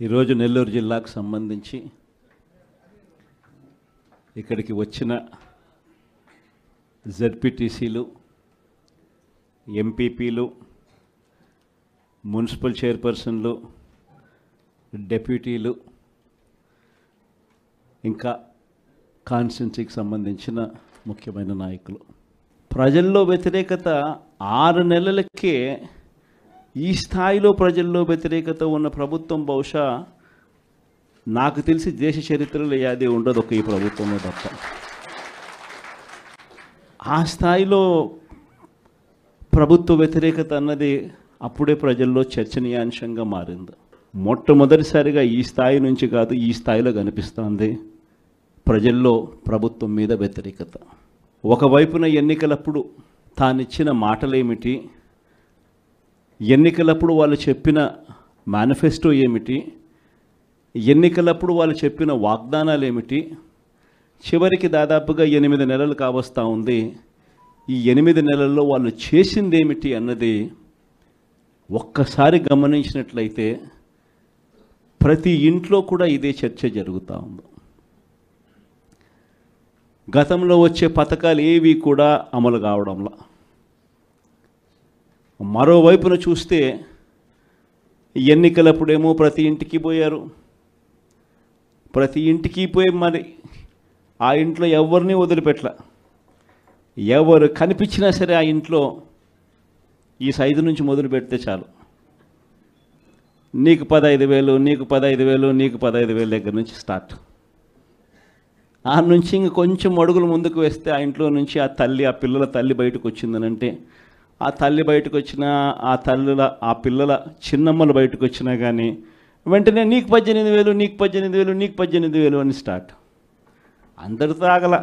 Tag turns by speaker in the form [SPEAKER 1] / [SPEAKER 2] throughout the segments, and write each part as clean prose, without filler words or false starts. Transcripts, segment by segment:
[SPEAKER 1] ఈరోజు నెల్లూరు జిల్లాకు సంబంధించి ఇక్కడికి వచ్చిన జెడ్పీటీసీలు, ఎంపీపీలు, మున్సిపల్ చైర్పర్సన్లు, డెప్యూటీలు, ఇంకా కాన్స్టిట్యున్సీకి సంబంధించిన ముఖ్యమైన నాయకులు. ప్రజల్లో వ్యతిరేకత 6 నెలలకే ఈ స్థాయిలో ప్రజల్లో వ్యతిరేకత ఉన్న ప్రభుత్వం బహుశా నాకు తెలిసి దేశ చరిత్రలో ఏది ఉండదు, ఒక ఈ ప్రభుత్వమే తప్ప. ఆ స్థాయిలో ప్రభుత్వ వ్యతిరేకత అన్నది అప్పుడే ప్రజల్లో చర్చనీయాంశంగా మారింది. మొట్టమొదటిసారిగా ఈ స్థాయి నుంచి కాదు, ఈ స్థాయిలో కనిపిస్తుంది ప్రజల్లో ప్రభుత్వం మీద వ్యతిరేకత. ఒకవైపున ఎన్నికలప్పుడు తానిచ్చిన మాటలేమిటి, ఎన్నికలప్పుడు వాళ్ళు చెప్పిన మేనిఫెస్టో ఏమిటి, ఎన్నికలప్పుడు వాళ్ళు చెప్పిన వాగ్దానాలు ఏమిటి, చివరికి దాదాపుగా 8 నెలలు కావస్తూ ఉంది. ఈ 8 నెలల్లో వాళ్ళు చేసింది ఏమిటి అన్నది ఒక్కసారి గమనించినట్లయితే ప్రతి ఇంట్లో కూడా ఇదే చర్చ జరుగుతూ ఉంది. గతంలో వచ్చే పథకాలు ఏవి కూడా అమలు కావడంలా. మరోవైపున చూస్తే ఎన్నికలప్పుడేమో ప్రతి ఇంటికి పోయారు, ప్రతి ఇంటికి పోయి మరి ఆ ఇంట్లో ఎవరిని వదిలిపెట్టల. ఎవరు కనిపించినా సరే ఆ ఇంట్లో ఈ సైజు నుంచి మొదలు పెడితే చాలు, నీకు 15,000, నీకు 15,000, నీకు 15,000 దగ్గర నుంచి స్టార్ట్. ఆ నుంచి ఇంక కొంచెం అడుగులు ముందుకు వేస్తే ఆ ఇంట్లో నుంచి ఆ పిల్లల తల్లి బయటకు వచ్చిందనంటే, ఆ తల్లి బయటకు వచ్చినా, ఆ పిల్లల చిన్నమ్మలు బయటకు వచ్చినా కానీ వెంటనే నీకు 18,000, నీకు 18,000, నీకు 18,000 అని స్టార్ట్. అందరితో ఆగల.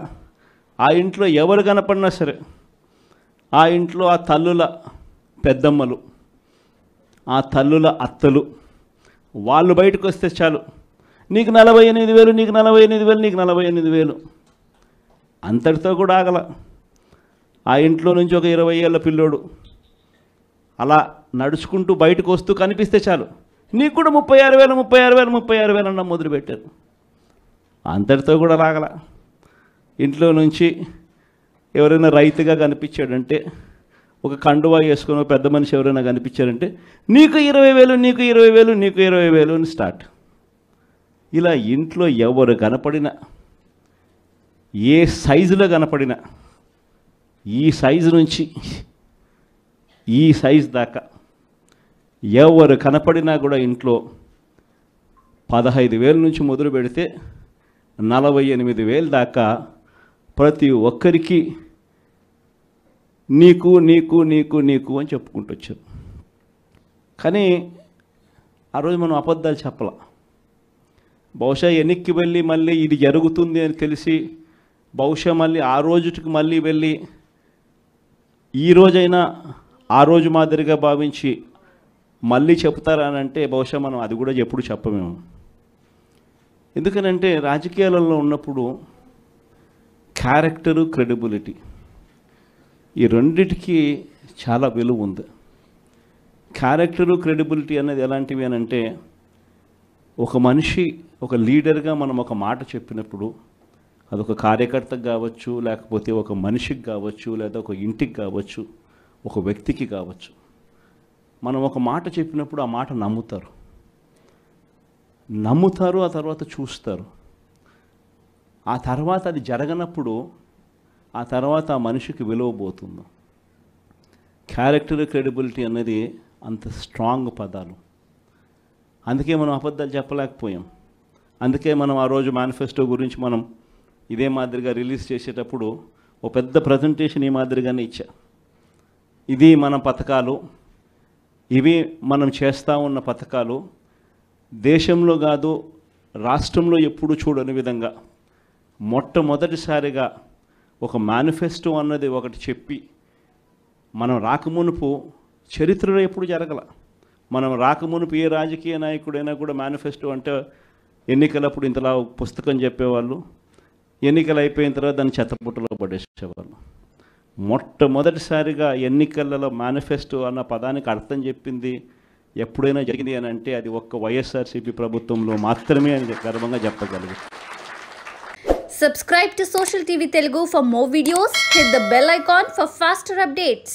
[SPEAKER 1] ఆ ఇంట్లో ఎవరు కనపడినా సరే, ఆ ఇంట్లో ఆ తల్లుల పెద్దమ్మలు, ఆ తల్లుల అత్తలు, వాళ్ళు బయటకు వస్తే చాలు, నీకు 48,000, నీకు 48,000, నీకు 48,000. అంతటితో కూడా ఆగల. ఆ ఇంట్లో నుంచి ఒక 20 ఏళ్ళ పిల్లోడు అలా నడుచుకుంటూ బయటకు వస్తూ కనిపిస్తే చాలు, నీకు కూడా 36,000, 36,000, 36,000 అన్న మొదలుపెట్టారు. అంతటితో కూడా రాగల. ఇంట్లో నుంచి ఎవరైనా రైతుగా కనిపించాడంటే, ఒక కండువా వేసుకుని పెద్ద మనిషి ఎవరైనా కనిపించారంటే, నీకు 20,000, నీకు 20,000, నీకు 20,000 అని స్టార్ట్. ఇలా ఇంట్లో ఎవరు కనపడినా, ఏ సైజులో కనపడినా, ఈ సైజు నుంచి ఈ సైజు దాకా ఎవరు కనపడినా కూడా ఇంట్లో 15,000 నుంచి మొదలు పెడితే 48,000 దాకా ప్రతి ఒక్కరికి నీకు నీకు నీకు నీకు అని చెప్పుకుంటూ వచ్చారు. కానీ ఆ రోజు మనం అబద్ధాలు చెప్పాల. బహుశా వెనక్కి వెళ్ళి మళ్ళీ ఇది జరుగుతుంది అని తెలిసి బహుశా మళ్ళీ ఆ రోజుకి మళ్ళీ వెళ్ళి ఈ రోజైనా ఆ రోజు మాదిరిగా భావించి మళ్ళీ చెప్తారా అని అంటే బహుశా మనం అది కూడా ఎప్పుడు చెప్పమేమో. ఎందుకనంటే రాజకీయాలలో ఉన్నప్పుడు క్యారెక్టరు, క్రెడిబిలిటీ, ఈ రెండిటికి చాలా విలువ ఉంది. క్యారెక్టరు, క్రెడిబిలిటీ అనేది ఎలాంటివి అని అంటే, ఒక మనిషి ఒక లీడర్గా మనం ఒక మాట చెప్పినప్పుడు అదొక కార్యకర్తకు కావచ్చు, లేకపోతే ఒక మనిషికి కావచ్చు, లేదా ఒక ఇంటికి కావచ్చు, ఒక వ్యక్తికి కావచ్చు. మనం ఒక మాట చెప్పినప్పుడు ఆ మాట నమ్ముతారు, ఆ తర్వాత చూస్తారు. ఆ తర్వాత అది జరగనప్పుడు ఆ తర్వాత ఆ మనిషికి విలువ పోతుంది. క్యారెక్టర్, క్రెడిబిలిటీ అనేది అంత స్ట్రాంగ్ పదాలు. అందుకే మనం అబద్ధాలు చెప్పలేకపోయాం. అందుకే మనం ఆ రోజు మేనిఫెస్టో గురించి మనం ఇదే మాదిరిగా రిలీజ్ చేసేటప్పుడు ఒక పెద్ద ప్రజెంటేషన్ ఈ మాదిరిగానే ఇచ్చా. ఇది మన పథకాలు, ఇవి మనం చేస్తూ ఉన్న పథకాలు, దేశంలో కాదు రాష్ట్రంలో ఎప్పుడు చూడని విధంగా మొట్టమొదటిసారిగా ఒక మేనిఫెస్టో అన్నది ఒకటి చెప్పి, మనం రాకమునుపు చరిత్రలో ఎప్పుడు జరగల. మనం రాకమునుపు ఏ రాజకీయ నాయకుడైనా కూడా మేనిఫెస్టో అంటే ఎన్నికలప్పుడు ఇంతలా పుస్తకం చెప్పేవాళ్ళు, ఎన్నికలు అయిపోయిన తర్వాత దాన్ని చెత్తపుట్టలో పడేసేవాళ్ళు. మొట్టమొదటిసారిగా ఎన్నికలలో మేనిఫెస్టో అన్న పదానికి అర్థం చెప్పింది ఎప్పుడైనా జరిగింది అని అంటే అది ఒక్క వైఎస్ఆర్సీపీ ప్రభుత్వంలో మాత్రమే అని గర్వంగా చెప్పగలుగుతాం.
[SPEAKER 2] Subscribe to Social TV Telugu for more videos. Hit the bell icon for faster updates.